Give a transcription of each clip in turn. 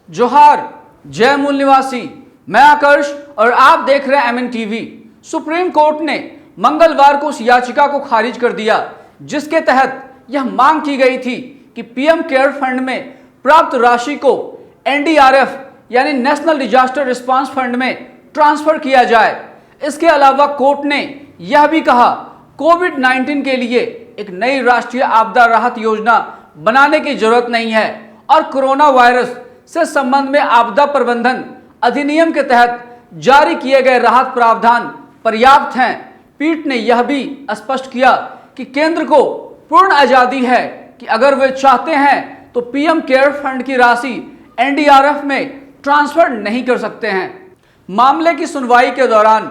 जोहार, जय मूल निवासी। मैं आकर्ष और आप देख रहे हैं एमएन टीवी। सुप्रीम कोर्ट ने मंगलवार को उस याचिका को खारिज कर दिया जिसके तहत यह मांग की गई थी कि पीएम केयर फंड में प्राप्त राशि को एनडीआरएफ यानी नेशनल डिजास्टर रिस्पांस फंड में ट्रांसफर किया जाए। इसके अलावा कोर्ट ने यह भी कहा कोविड-19 के लिए एक नई राष्ट्रीय आपदा राहत योजना बनाने की जरूरत नहीं है और कोरोना वायरस से संबंध में आपदा प्रबंधन अधिनियम के तहत जारी किए गए राहत प्रावधान पर्याप्त हैं। पीठ ने यह भी स्पष्ट किया कि केंद्र को पूर्ण आजादी है कि अगर वे चाहते हैं तो पीएम केयर फंड की राशि एनडीआरएफ में ट्रांसफर नहीं कर सकते हैं। मामले की सुनवाई के दौरान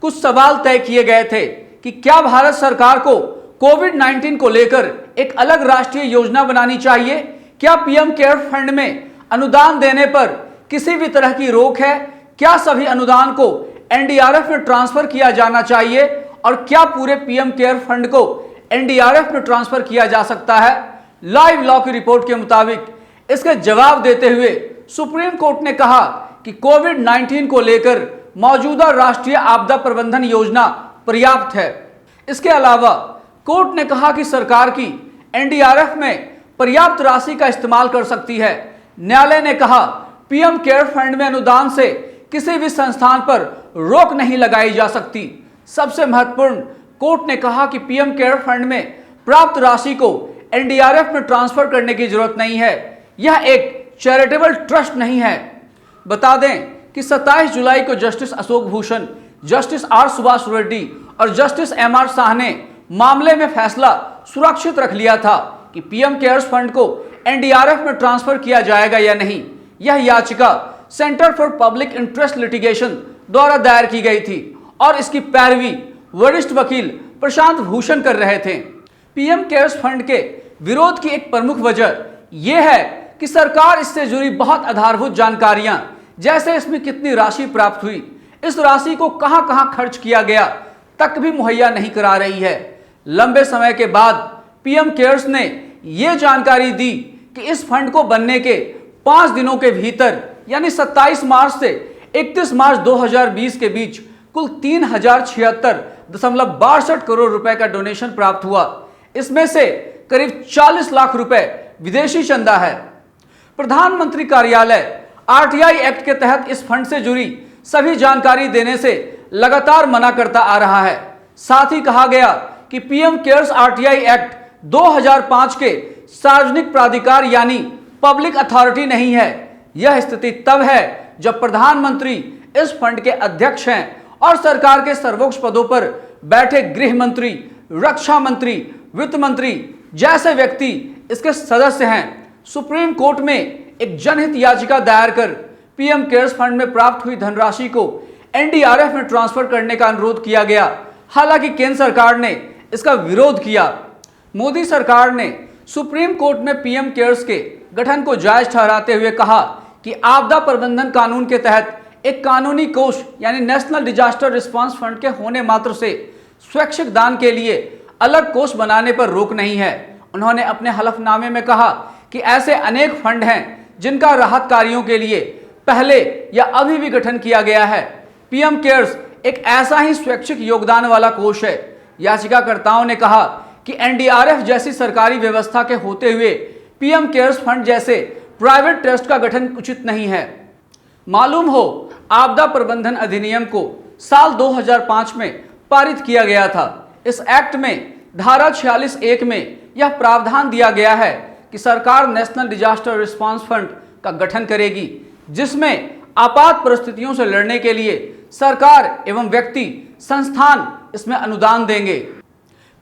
कुछ सवाल तय किए गए थे कि क्या भारत सरकार को कोविड-19 को लेकर एक अलग राष्ट्रीय योजना बनानी चाहिए, क्या पीएम केयर फंड में अनुदान देने पर किसी भी तरह की रोक है, क्या सभी अनुदान को एनडीआरएफ में ट्रांसफर किया जाना चाहिए और क्या पूरे पीएम केयर फंड को एनडीआरएफ में ट्रांसफर किया जा सकता है। लाइव लॉ की रिपोर्ट के मुताबिक इसके जवाब देते हुए सुप्रीम कोर्ट ने कहा कि कोविड-19 को लेकर मौजूदा राष्ट्रीय आपदा प्रबंधन योजना पर्याप्त है। इसके अलावा कोर्ट ने कहा कि सरकार की एनडीआरएफ में पर्याप्त राशि का इस्तेमाल कर सकती है। न्यायालय ने कहा पीएम केयर फंड में अनुदान से किसी भी संस्थान पर रोक नहीं लगाई जा सकती। सबसे महत्वपूर्ण, कोर्ट ने कहा कि पीएम केयर फंड में प्राप्त राशि को एनडीआरएफ में ट्रांसफर करने की जरूरत नहीं है। यह एक चैरिटेबल ट्रस्ट नहीं है। बता दें कि 27 जुलाई को justice Ashok Bhushan, justice R Subhash Reddy और जस्टिस एमआर शाह ने मामले में फैसला सुरक्षित रख लिया था कि पीएम केयर्स फंड को एनडीआरएफ में ट्रांसफर किया जाएगा या नहीं। यह याचिका centre for public interest litigation द्वारा दायर की गई थी और इसकी पैरवी वरिष्ठ वकील प्रशांत भूषण कर रहे थे। पीएम केयर्स फंड के विरोध की एक प्रमुख वजह यह है कि सरकार इससे जुड़ी बहुत आधारभूत जानकारियां, जैसे इसमें कितनी राशि प्राप्त हुई, इस राशि को कहां कहां खर्च किया गया तक भी मुहैया नहीं करा रही है। लंबे समय के बाद पीएम केयर्स ने यह जानकारी दी कि इस फंड को बनने के 5 दिनों के भीतर यानी 27 मार्च से 31 मार्च 2020 के बीच कुल 3076.62 करोड़ रुपए का डोनेशन प्राप्त हुआ। इसमें से करीब 40 लाख रुपए विदेशी चंदा है। प्रधानमंत्री कार्यालय आरटीआई एक्ट के तहत इस फंड से जुड़ी सभी जानकारी देने से लगातार मना करता आ रहा है। साथ ही कहा गया कि पीएम केयर्स आरटीआई एक्ट 2005 के सार्वजनिक प्राधिकार यानी पब्लिक अथॉरिटी नहीं है। यह स्थिति तब है जब प्रधानमंत्री इस फंड के अध्यक्ष हैं और सरकार के सर्वोच्च पदों पर बैठे गृह मंत्री, रक्षा मंत्री, वित्त मंत्री जैसे व्यक्ति इसके सदस्य हैं। सुप्रीम कोर्ट में एक जनहित याचिका दायर कर पीएम केयर्स फंड में प्राप्त हुई धनराशि को एनडीआरएफ में ट्रांसफर करने का अनुरोध किया गया। हालांकि केंद्र सरकार ने इसका विरोध किया। मोदी सरकार ने सुप्रीम कोर्ट में पीएम केयर्स के गठन को जायज ठहराते हुए कहा कि आपदा प्रबंधन कानून के तहत एक कानूनी कोष यानी नेशनल डिजास्टर रिस्पांस फंड के होने मात्र से स्वैच्छिक दान के लिए अलग कोष बनाने पर रोक नहीं है। उन्होंने अपने हलफनामे में कहा कि ऐसे अनेक फंड हैं जिनका राहत कार्यों के लिए पहले या अभी भी गठन किया गया है। पीएम केयर्स एक ऐसा ही स्वैच्छिक योगदान वाला कोष है। याचिकाकर्ताओं ने कहा कि एनडीआरएफ जैसी सरकारी व्यवस्था के होते हुए पीएम केयर्स फंड जैसे प्राइवेट ट्रस्ट का गठन उचित नहीं है। मालूम हो, आपदा प्रबंधन अधिनियम को साल 2005 में पारित किया गया था। इस एक्ट में धारा 46(1) में यह प्रावधान दिया गया है कि सरकार नेशनल डिजास्टर रिस्पांस फंड का गठन करेगी, जिसमें आपात परिस्थितियों से लड़ने के लिए सरकार एवं व्यक्ति संस्थान इसमें अनुदान देंगे।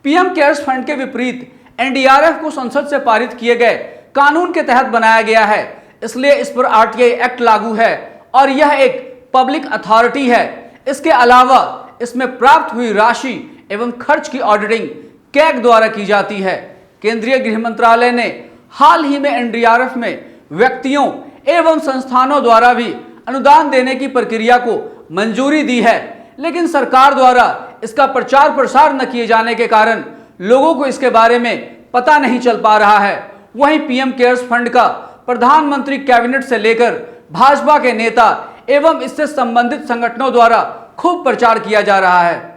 पीएम केयर्स फंड के विपरीत एनडीआरएफ को संसद से पारित किए गए कानून के तहत बनाया गया है, इसलिए इस पर आरटीआई एक्ट लागू है और यह एक पब्लिक अथॉरिटी है। इसके अलावा इसमें प्राप्त हुई राशि एवं खर्च की ऑडिटिंग कैग द्वारा की जाती है। केंद्रीय गृह मंत्रालय ने हाल ही में एनडीआरएफ में व्यक्तियों एवं संस्थानों द्वारा भी अनुदान देने की प्रक्रिया को मंजूरी दी है, लेकिन सरकार द्वारा इसका प्रचार प्रसार न किए जाने के कारण लोगों को इसके बारे में पता नहीं चल पा रहा है। वहीं पीएम केयर्स फंड का प्रधानमंत्री कैबिनेट से लेकर भाजपा के नेता एवं इससे संबंधित संगठनों द्वारा खूब प्रचार किया जा रहा है।